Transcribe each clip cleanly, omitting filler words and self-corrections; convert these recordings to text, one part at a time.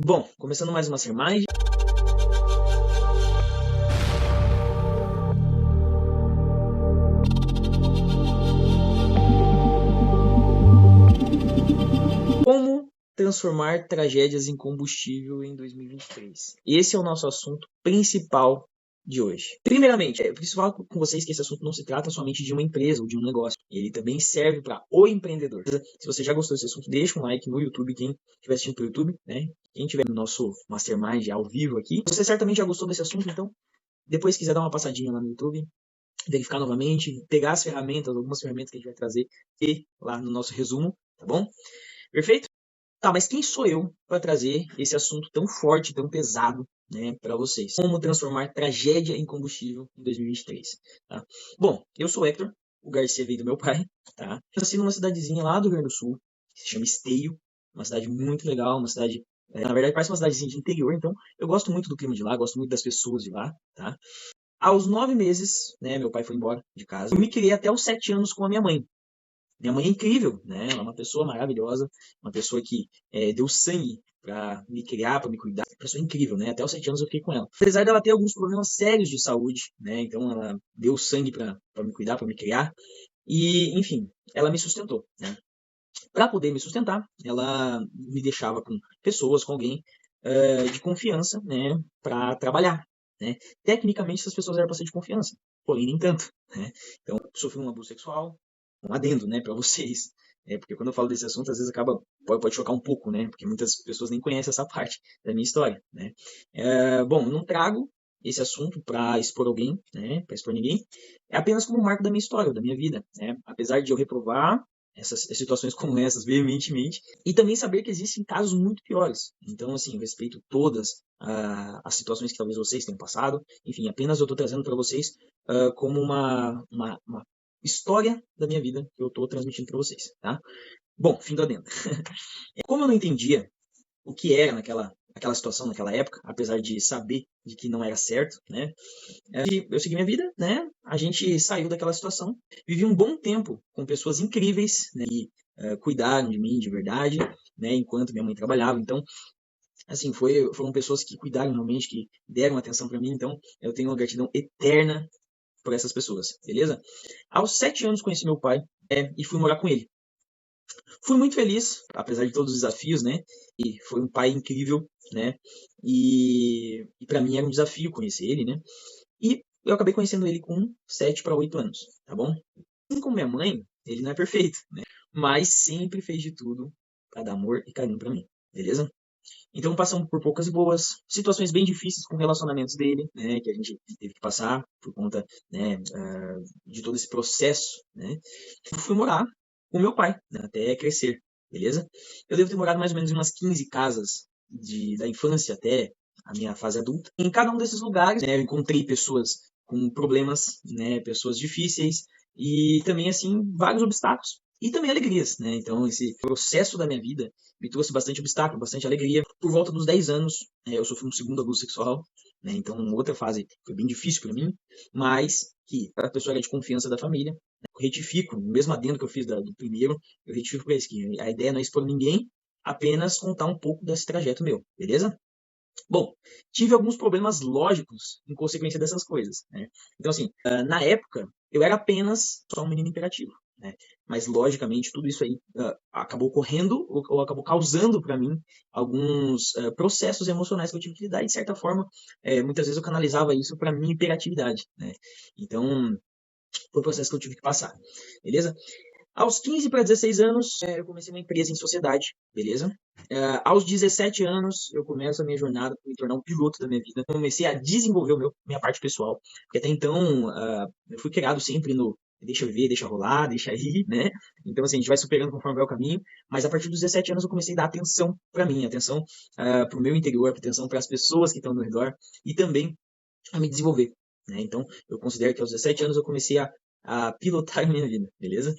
Bom, começando mais uma Mastermind. Como transformar tragédias em combustível em 2023? Esse é o nosso assunto principal de hoje. Primeiramente, eu preciso falar com vocês que esse assunto não se trata somente de uma empresa ou de um negócio. Ele também serve para o empreendedor. Se você já gostou desse assunto, deixa um like no YouTube, quem estiver assistindo pelo YouTube, né? Quem estiver no nosso Mastermind ao vivo aqui. Você certamente já gostou desse assunto, então depois quiser dar uma passadinha lá no YouTube, verificar novamente, pegar as ferramentas, algumas ferramentas que a gente vai trazer e lá no nosso resumo, tá bom? Perfeito? Tá, mas quem sou eu para trazer esse assunto tão forte, tão pesado, né, para vocês? Como transformar tragédia em combustível em 2023, tá? Bom, eu sou o Hector, o Garcia veio do meu pai, tá? Eu nasci numa cidadezinha lá do Rio Grande do Sul, que se chama Esteio, uma cidade muito legal, uma cidade, na verdade parece uma cidadezinha de interior, então eu gosto muito do clima de lá, gosto muito das pessoas de lá, tá? Aos 9 meses, né, meu pai foi embora de casa. Eu me criei até os 7 anos com a minha mãe. Minha mãe é incrível, né? Ela é uma pessoa maravilhosa, uma pessoa que deu sangue para me criar, para me cuidar. Uma pessoa incrível, né? Até os 7 anos eu fiquei com ela. Apesar dela ter alguns problemas sérios de saúde, né? Então ela deu sangue para me cuidar, para me criar. E, enfim, ela me sustentou, né? Para poder me sustentar, ela me deixava com pessoas, com alguém de confiança, né? Para trabalhar, né? Tecnicamente, essas pessoas eram para ser de confiança, porém nem tanto, né? Então, sofri um abuso sexual, um adendo, né, para vocês. Porque quando eu falo desse assunto, às vezes pode chocar um pouco, né? Porque muitas pessoas nem conhecem essa parte da minha história, né? Bom, não trago esse assunto para expor alguém, né? Para expor ninguém. É apenas como um marco da minha história, da minha vida, né? Apesar de eu reprovar essas situações como essas veementemente, e também saber que existem casos muito piores. Então, assim, eu respeito todas as situações que talvez vocês tenham passado. Enfim, apenas eu estou trazendo para vocês como uma história da minha vida que eu estou transmitindo para vocês, tá? Bom, fim do adendo. Como eu não entendia o que era aquela situação, naquela época, apesar de saber de que não era certo, né? Eu segui minha vida, né? A gente saiu daquela situação, vivi um bom tempo com pessoas incríveis, né? Que cuidaram de mim de verdade, né? Enquanto minha mãe trabalhava. Então, assim, foram pessoas que cuidaram realmente, que deram atenção para mim. Então, eu tenho uma gratidão eterna por essas pessoas, beleza? Aos 7 anos conheci meu pai e fui morar com ele. Fui muito feliz, apesar de todos os desafios, né? E foi um pai incrível, né? E para mim era um desafio conhecer ele, né? E eu acabei conhecendo ele com 7 para 8 anos, tá bom? Assim como minha mãe, ele não é perfeito, né? Mas sempre fez de tudo para dar amor e carinho para mim, beleza? Então passamos por poucas boas, situações bem difíceis com relacionamentos dele, né, que a gente teve que passar por conta, né, de todo esse processo, né. Eu fui morar com meu pai, né, até crescer, beleza? Eu devo ter morado mais ou menos em umas 15 casas da infância até a minha fase adulta. Em cada um desses lugares, né, eu encontrei pessoas com problemas, né, pessoas difíceis e também assim vários obstáculos e também alegrias, né? Então esse processo da minha vida me trouxe bastante obstáculo, bastante alegria. Por volta dos 10 anos, eu sofri um segundo abuso sexual, né? Então outra fase foi bem difícil para mim, mas que a pessoa era de confiança da família. Eu retifico, o mesmo adendo que eu fiz do primeiro, eu retifico para isso, que a ideia não é expor ninguém, apenas contar um pouco desse trajeto meu, beleza? Bom, tive alguns problemas lógicos em consequência dessas coisas, né? Então, assim, na época, eu era apenas só um menino imperativo, né? Mas, logicamente, tudo isso aí acabou correndo ou acabou causando para mim alguns processos emocionais que eu tive que lidar e, de certa forma, muitas vezes eu canalizava isso para minha hiperatividade, né? Então, foi um processo que eu tive que passar, beleza? Aos 15 para 16 anos, eu comecei uma empresa em sociedade, beleza? Aos 17 anos, eu começo a minha jornada para me tornar um piloto da minha vida. Comecei a desenvolver minha parte pessoal, porque até então eu fui criado sempre no deixa eu ver, deixa rolar, deixa ir, né? Então, assim, a gente vai superando conforme vai o caminho, mas a partir dos 17 anos eu comecei a dar atenção para mim, atenção para o meu interior, atenção para as pessoas que estão ao meu redor e também a me desenvolver, né? Então, eu considero que aos 17 anos eu comecei a pilotar a minha vida, beleza?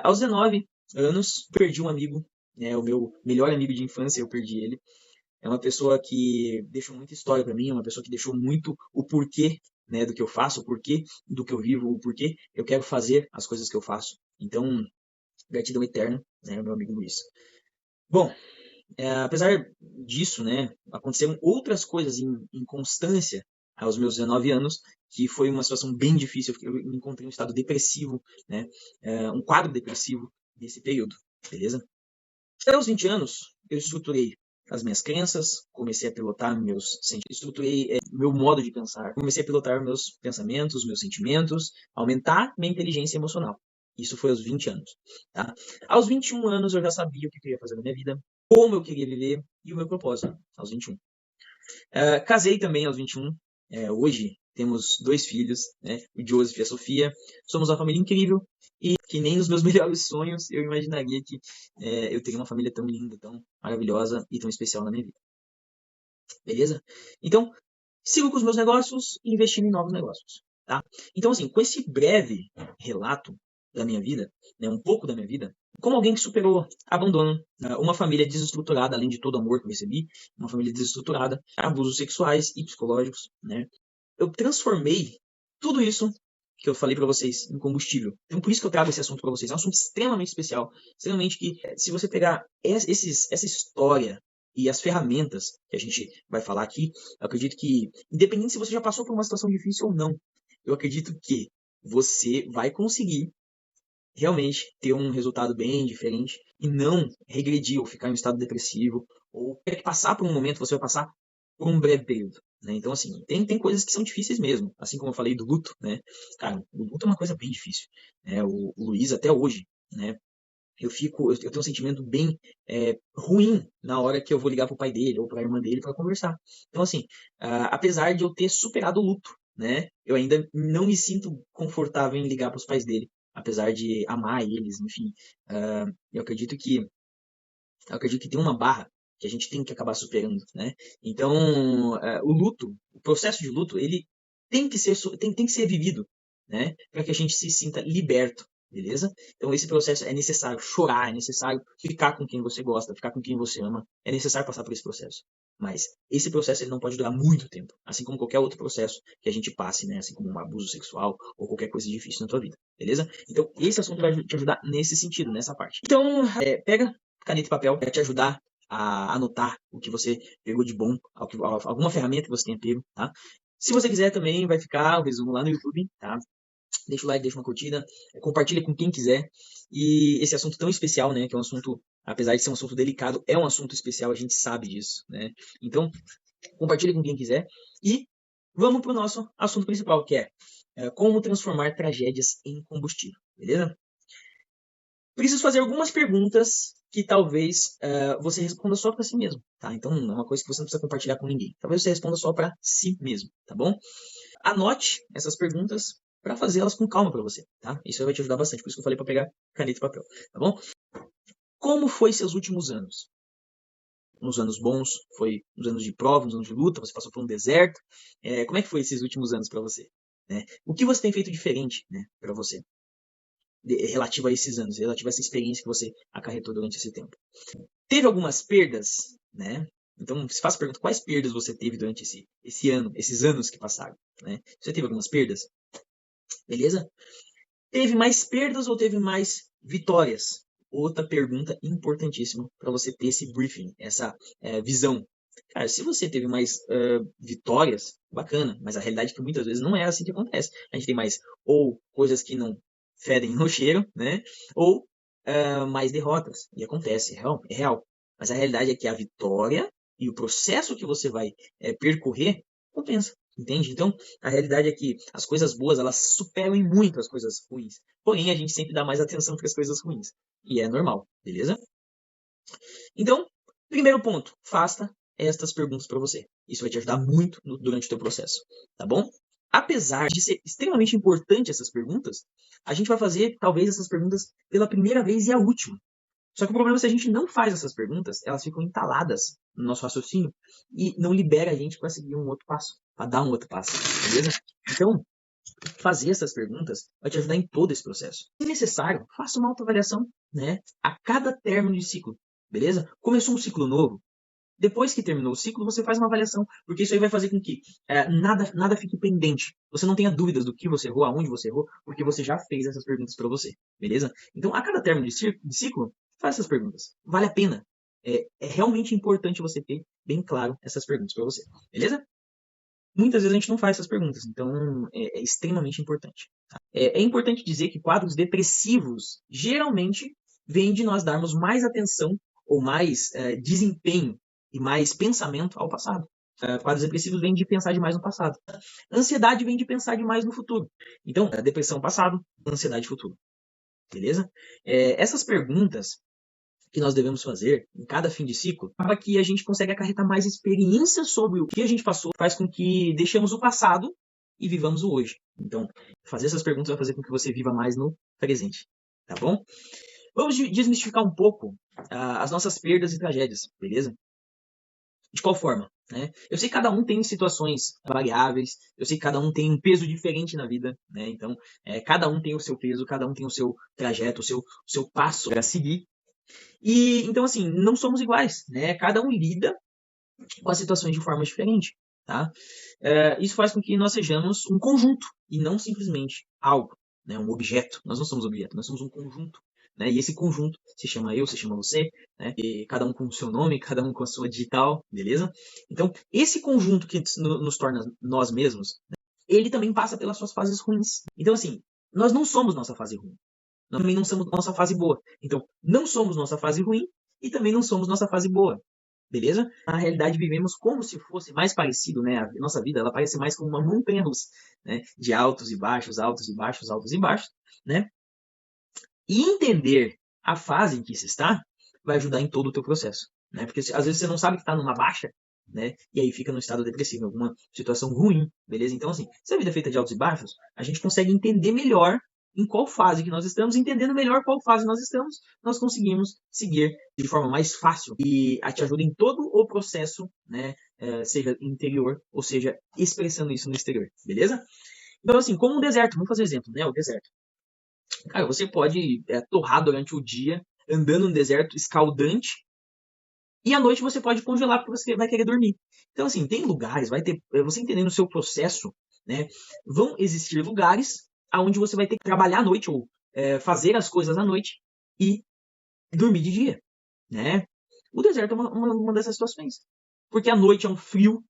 Aos 19 anos, perdi um amigo, né? O meu melhor amigo de infância, eu perdi ele. É uma pessoa que deixou muita história para mim, é uma pessoa que deixou muito o porquê, né, do que eu faço, o porquê do que eu vivo, o porquê eu quero fazer as coisas que eu faço. Então, gratidão eterna, né, meu amigo Luiz. Bom, Apesar disso, né, aconteceram outras coisas em constância aos meus 19 anos, que foi uma situação bem difícil. Eu me encontrei em um estado depressivo, né, um quadro depressivo nesse período, beleza? Aos 20 anos, eu estruturei as minhas crenças, comecei a pilotar meus sentimentos, estruturei meu modo de pensar, comecei a pilotar meus pensamentos, meus sentimentos, aumentar minha inteligência emocional. Isso foi aos 20 anos. Tá? Aos 21 anos, eu já sabia o que eu queria fazer na minha vida, como eu queria viver e o meu propósito, aos 21. Casei também aos 21. Hoje temos 2 filhos, né? O Joseph e a Sofia. Somos uma família incrível e que nem nos meus melhores sonhos eu imaginaria que eu teria uma família tão linda, tão maravilhosa e tão especial na minha vida. Beleza? Então, sigo com os meus negócios e investindo em novos negócios. Tá? Então, assim, com esse breve relato da minha vida, né, um pouco da minha vida, como alguém que superou abandono, uma família desestruturada, além de todo o amor que eu recebi, uma família desestruturada, abusos sexuais e psicológicos, né? Eu transformei tudo isso que eu falei para vocês em combustível. Então, por isso que eu trago esse assunto para vocês. É um assunto extremamente especial, extremamente que, se você pegar essa história e as ferramentas que a gente vai falar aqui, eu acredito que, independente se você já passou por uma situação difícil ou não, eu acredito que você vai conseguir realmente ter um resultado bem diferente e não regredir ou ficar em um estado depressivo ou ter que passar por um momento, você vai passar por um breve período. Né? Então, assim, tem coisas que são difíceis mesmo, assim como eu falei do luto, né? Cara, o luto é uma coisa bem difícil. Né? O Luiz, até hoje, né? Eu tenho um sentimento bem ruim na hora que eu vou ligar pro pai dele ou pra irmã dele para conversar. Então, assim, apesar de eu ter superado o luto, né, eu ainda não me sinto confortável em ligar pros pais dele, apesar de amar eles, enfim. Eu acredito que tem uma barra que a gente tem que acabar superando, né? Então, o luto, o processo de luto, ele tem que ser vivido, né? Para que a gente se sinta liberto, beleza? Então, esse processo é necessário chorar, é necessário ficar com quem você gosta, ficar com quem você ama, é necessário passar por esse processo. Mas esse processo ele não pode durar muito tempo, assim como qualquer outro processo que a gente passe, né? Assim como um abuso sexual ou qualquer coisa difícil na tua vida, beleza? Então, esse assunto vai te ajudar nesse sentido, nessa parte. Então, pega caneta e papel para te ajudar a anotar o que você pegou de bom, alguma ferramenta que você tenha pego, tá? Se você quiser também, vai ficar o resumo lá no YouTube, tá? Deixa o like, deixa uma curtida, compartilha com quem quiser. E esse assunto tão especial, né, que é um assunto, apesar de ser um assunto delicado, é um assunto especial, a gente sabe disso, né? Então, compartilha com quem quiser. E vamos para o nosso assunto principal, que é como transformar tragédias em combustível, beleza? Preciso fazer algumas perguntas que talvez você responda só para si mesmo, tá? Então, é uma coisa que você não precisa compartilhar com ninguém. Talvez você responda só para si mesmo, tá bom? Anote essas perguntas para fazê-las com calma para você, tá? Isso vai te ajudar bastante, por isso que eu falei para pegar caneta e papel, tá bom? Como foi seus últimos anos? Uns anos bons, foi uns anos de prova, uns anos de luta, você passou por um deserto. Como é que foi esses últimos anos para você? Né? O que você tem feito diferente, né, para você? Relativo a esses anos, relativo a essa experiência que você acarretou durante esse tempo. Teve algumas perdas, né? Então, se faça a pergunta, quais perdas você teve durante esse ano, esses anos que passaram, né? Você teve algumas perdas? Beleza? Teve mais perdas ou teve mais vitórias? Outra pergunta importantíssima para você ter esse briefing, essa visão. Cara, se você teve mais vitórias, bacana, mas a realidade é que muitas vezes não é assim que acontece. A gente tem mais ou coisas que não fedem no cheiro, né? Ou mais derrotas. E acontece, é real. Mas a realidade é que a vitória e o processo que você vai percorrer compensa. Entende? Então, a realidade é que as coisas boas, elas superam em muito as coisas ruins. Porém, a gente sempre dá mais atenção para as coisas ruins. E é normal, beleza? Então, primeiro ponto, faça estas perguntas para você. Isso vai te ajudar muito durante o teu processo, tá bom? Apesar de ser extremamente importante essas perguntas, a gente vai fazer talvez essas perguntas pela primeira vez e a última. Só que o problema é que se a gente não faz essas perguntas, elas ficam entaladas no nosso raciocínio e não libera a gente para seguir um outro passo, para dar um outro passo, beleza? Então, fazer essas perguntas vai te ajudar em todo esse processo. Se necessário, faça uma autoavaliação, né? A cada término de ciclo, beleza? Começou um ciclo novo, depois que terminou o ciclo, você faz uma avaliação, porque isso aí vai fazer com que nada fique pendente. Você não tenha dúvidas do que você errou, aonde você errou, porque você já fez essas perguntas para você, beleza? Então, a cada término de ciclo, faça essas perguntas. Vale a pena? é realmente importante você ter bem claro essas perguntas para você, beleza? Muitas vezes a gente não faz essas perguntas, então é extremamente importante. Tá? É importante dizer que quadros depressivos geralmente vêm de nós darmos mais atenção ou mais desempenho e mais pensamento ao passado. Quadros depressivos vêm de pensar demais no passado. Ansiedade vem de pensar demais no futuro. Então, depressão passado, ansiedade futuro. Beleza? Essas perguntas que nós devemos fazer em cada fim de ciclo, acaba que a gente consegue acarretar mais experiência sobre o que a gente passou, faz com que deixemos o passado e vivamos o hoje. Então, fazer essas perguntas vai fazer com que você viva mais no presente, tá bom? Vamos desmistificar um pouco as nossas perdas e tragédias, beleza? De qual forma? Né? Eu sei que cada um tem situações variáveis, eu sei que cada um tem um peso diferente na vida, né? Então, cada um tem o seu peso, cada um tem o seu trajeto, o seu passo para seguir. E então, assim, não somos iguais, né? Cada um lida com as situações de forma diferente, tá? Isso faz com que nós sejamos um conjunto e não simplesmente algo, né? Um objeto. Nós não somos objeto, nós somos um conjunto, né? E esse conjunto se chama eu, se chama você, né? E cada um com o seu nome, cada um com a sua digital, beleza? Então, esse conjunto que nos torna nós mesmos, né? Ele também passa pelas suas fases ruins. Então, assim, nós não somos nossa fase ruim. Nós também não somos nossa fase boa. Então, não somos nossa fase ruim e também não somos nossa fase boa. Beleza? Na realidade, vivemos como se fosse mais parecido, né? A nossa vida, ela parece mais como uma montanha-russa, né? De altos e baixos, altos e baixos, altos e baixos, né? E entender a fase em que se está vai ajudar em todo o teu processo, né? Porque às vezes você não sabe que está numa baixa, né? E aí fica no estado depressivo, alguma situação ruim, beleza? Então, assim, se a vida é feita de altos e baixos, a gente consegue entender melhor em qual fase que nós estamos, entendendo melhor qual fase nós estamos, nós conseguimos seguir de forma mais fácil e te ajuda em todo o processo, né? Seja interior ou seja expressando isso no exterior, beleza? Então, assim, como um deserto, vamos fazer exemplo, né? O deserto. Cara, você pode torrar durante o dia, andando no deserto escaldante, e à noite você pode congelar porque você vai querer dormir. Então, assim, tem lugares, vai ter, você entendendo o seu processo, né? Vão existir lugares onde você vai ter que trabalhar à noite ou fazer as coisas à noite e dormir de dia, né? O deserto é uma dessas situações. Porque à noite é um frio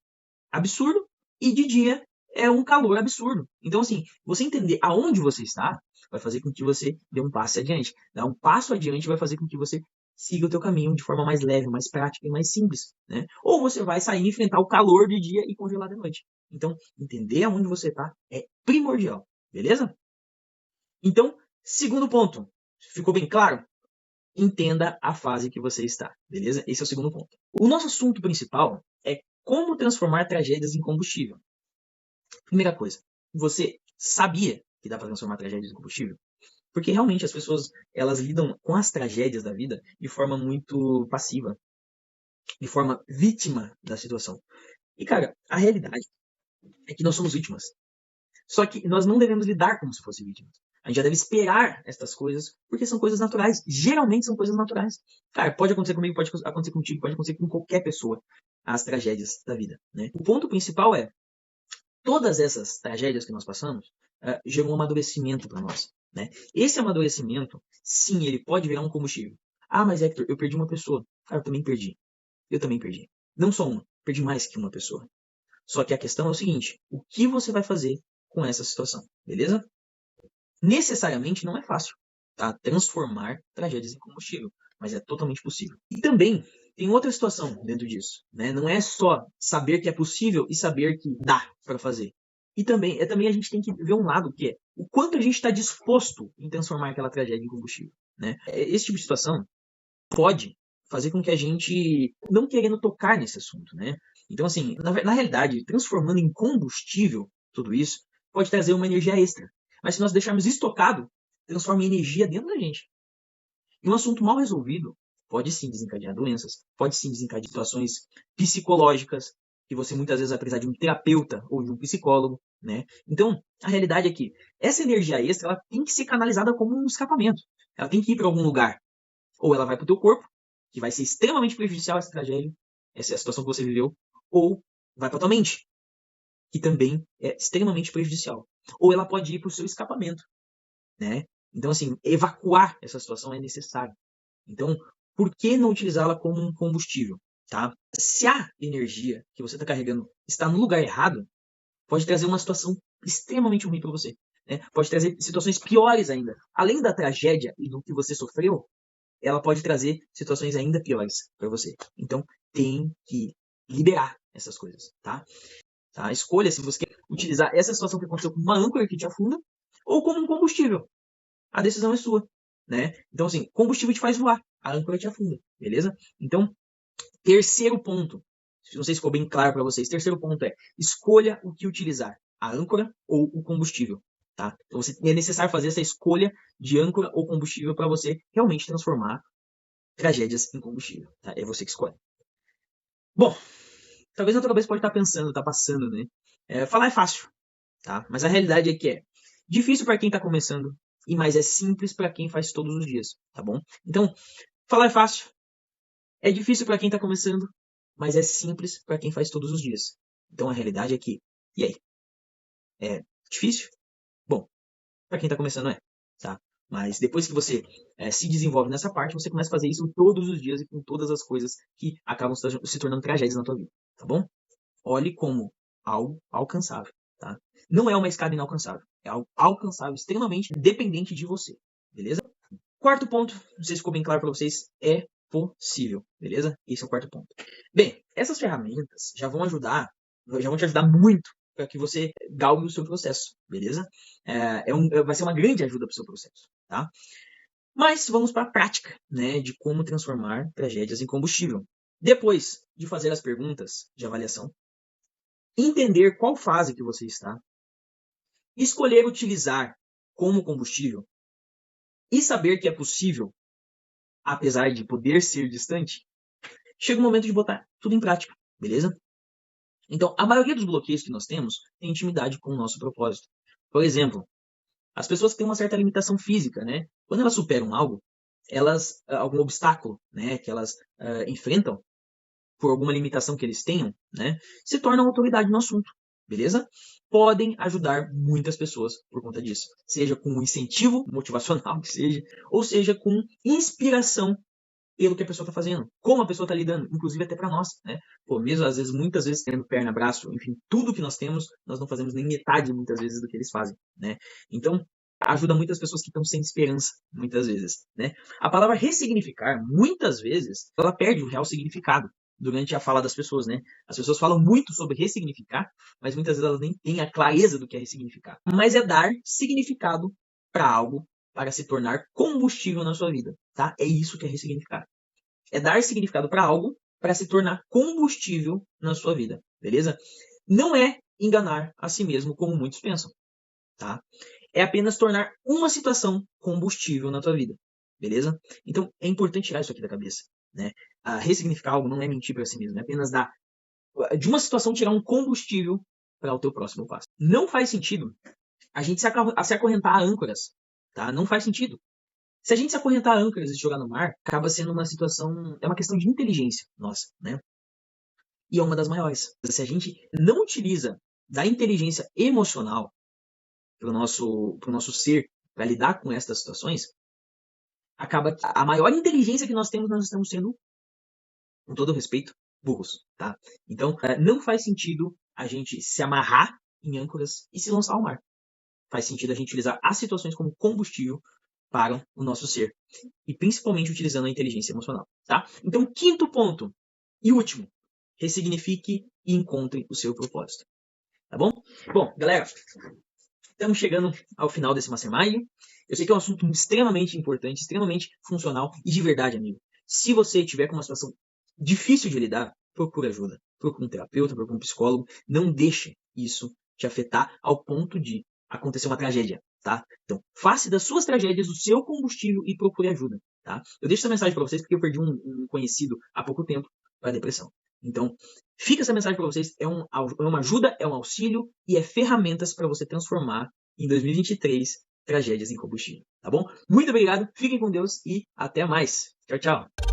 absurdo e de dia é um calor absurdo. Então, assim, você entender aonde você está vai fazer com que você dê um passo adiante. Dar um passo adiante vai fazer com que você siga o teu caminho de forma mais leve, mais prática e mais simples, né? Ou você vai sair e enfrentar o calor de dia e congelar de noite. Então, entender aonde você está é primordial, beleza? Então, segundo ponto, ficou bem claro? Entenda a fase que você está, beleza? Esse é o segundo ponto. O nosso assunto principal é como transformar tragédias em combustível. Primeira coisa, você sabia que dá para transformar tragédias em combustível? Porque realmente as pessoas elas lidam com as tragédias da vida de forma muito passiva, de forma vítima da situação. E cara, a realidade é que nós somos vítimas. Só que nós não devemos lidar como se fossem vítimas. A gente já deve esperar estas coisas, porque são coisas naturais. Geralmente são coisas naturais. Cara, pode acontecer comigo, pode acontecer contigo, pode acontecer com qualquer pessoa. As tragédias da vida, né? O ponto principal é todas essas tragédias que nós passamos gerou um amadurecimento para nós. Né? Esse amadurecimento, sim, ele pode virar um combustível. Ah, mas Hector, eu perdi uma pessoa. Cara, eu também perdi. Eu também perdi. Não só uma, perdi mais que uma pessoa. Só que a questão é o seguinte: o que você vai fazer com essa situação? Beleza? Necessariamente não é fácil, tá? Transformar tragédias em combustível, mas é totalmente possível. E também tem outra situação dentro disso, né? Não é só saber que é possível e saber que dá para fazer. E também a gente tem que ver um lado que é o quanto a gente está disposto em transformar aquela tragédia em combustível, né? Esse tipo de situação pode fazer com que a gente não querendo tocar nesse assunto, né? Então, assim, na realidade, transformando em combustível tudo isso, pode trazer uma energia extra. Mas se nós deixarmos estocado, transforma em energia dentro da gente. E um assunto mal resolvido pode sim desencadear doenças, pode sim desencadear situações psicológicas, que você muitas vezes vai precisar de um terapeuta ou de um psicólogo, né? Então, a realidade é que essa energia extra ela tem que ser canalizada como um escapamento. Ela tem que ir para algum lugar. Ou ela vai para o teu corpo, que vai ser extremamente prejudicial essa tragédia, essa situação que você viveu, ou vai para tua mente, que também é extremamente prejudicial. Ou ela pode ir para o seu escapamento, né? Então, assim, evacuar essa situação é necessário. Então, por que não utilizá-la como um combustível? Tá? Se a energia que você está carregando está no lugar errado, pode trazer uma situação extremamente ruim para você. Né? Pode trazer situações piores ainda. Além da tragédia e do que você sofreu, ela pode trazer situações ainda piores para você. Então, tem que liberar essas coisas, tá? Escolha se você quer utilizar essa situação que aconteceu como uma âncora que te afunda ou como um combustível. A decisão é sua, né? Então, assim, combustível te faz voar, a âncora te afunda, beleza? Então, terceiro ponto, não sei se ficou bem claro para vocês, terceiro ponto é, escolha o que utilizar, a âncora ou o combustível, tá? Então, é necessário fazer essa escolha de âncora ou combustível para você realmente transformar tragédias em combustível, tá? É você que escolhe. Bom, talvez na tua cabeça pode estar pensando, tá passando, né? Falar é fácil, tá? Mas a realidade é que é difícil para quem está começando, e mais é simples para quem faz todos os dias, tá bom? Então, falar é fácil, é difícil para quem está começando, mas é simples para quem faz todos os dias. Então a realidade é que, e aí? É difícil? Bom, para quem está começando é, tá? Mas depois que você se desenvolve nessa parte, você começa a fazer isso todos os dias e com todas as coisas que acabam se tornando tragédias na tua vida, tá bom? Olhe como algo alcançável, tá? Não é uma escada inalcançável, é algo alcançável, extremamente dependente de você, beleza? Quarto ponto, não sei se ficou bem claro para vocês, é possível, beleza? Esse é o quarto ponto. Bem, essas ferramentas já vão te ajudar muito para que você galgue o seu processo, beleza? Vai ser uma grande ajuda para o seu processo, tá? Mas vamos para a prática, né, de como transformar tragédias em combustível. Depois de fazer as perguntas de avaliação, entender qual fase que você está, escolher utilizar como combustível e saber que é possível, apesar de poder ser distante, chega o momento de botar tudo em prática, beleza? Então, a maioria dos bloqueios que nós temos tem intimidade com o nosso propósito. Por exemplo, as pessoas que têm uma certa limitação física, né? Quando elas superam algo, algum obstáculo, né, que elas enfrentam por alguma limitação que eles tenham, né, se tornam autoridade no assunto, beleza? Podem ajudar muitas pessoas por conta disso, seja com um incentivo motivacional que seja, ou seja com inspiração pelo que a pessoa está fazendo, como a pessoa está lidando, inclusive até para nós, né? Pô, mesmo às vezes, muitas vezes tendo perna, braço, enfim, tudo que nós temos, nós não fazemos nem metade muitas vezes do que eles fazem, né? Então, ajuda muitas pessoas que estão sem esperança, muitas vezes, né? A palavra ressignificar, muitas vezes, ela perde o real significado durante a fala das pessoas, né? As pessoas falam muito sobre ressignificar, mas muitas vezes elas nem têm a clareza do que é ressignificar. Mas é dar significado para algo para se tornar combustível na sua vida, tá? É isso que é ressignificar. É dar significado para algo para se tornar combustível na sua vida, beleza? Não é enganar a si mesmo como muitos pensam, tá? É apenas tornar uma situação combustível na tua vida, beleza? Então é importante tirar isso aqui da cabeça, né? Ressignificar algo não é mentir para si mesmo, é apenas dar de uma situação tirar um combustível para o teu próximo passo. Não faz sentido a gente se acorrentar a âncoras, tá? Não faz sentido. Se a gente se acorrentar a âncoras e se jogar no mar, acaba sendo uma situação, é uma questão de inteligência nossa, né? E é uma das maiores. Se a gente não utiliza da inteligência emocional para o nosso ser, para lidar com estas situações, acaba que a maior inteligência que nós temos, nós estamos sendo, com todo respeito, burros, tá? Então, não faz sentido a gente se amarrar em âncoras e se lançar ao mar. Faz sentido a gente utilizar as situações como combustível para o nosso ser. E principalmente utilizando a inteligência emocional, tá? Então, quinto ponto e último, ressignifique e encontre o seu propósito, tá bom? Bom, galera, estamos chegando ao final desse Mastermind. Eu sei que é um assunto extremamente importante, extremamente funcional e de verdade, amigo. Se você tiver com uma situação difícil de lidar, procure ajuda. Procure um terapeuta, procure um psicólogo. Não deixe isso te afetar ao ponto de acontecer uma tragédia, tá? Então, faça das suas tragédias o seu combustível e procure ajuda, tá? Eu deixo essa mensagem para vocês porque eu perdi um conhecido há pouco tempo para depressão. Então, fica essa mensagem para vocês. É uma ajuda, é um auxílio e é ferramentas para você transformar em 2023 tragédias em combustível, tá bom? Muito obrigado, fiquem com Deus e até mais. Tchau, tchau.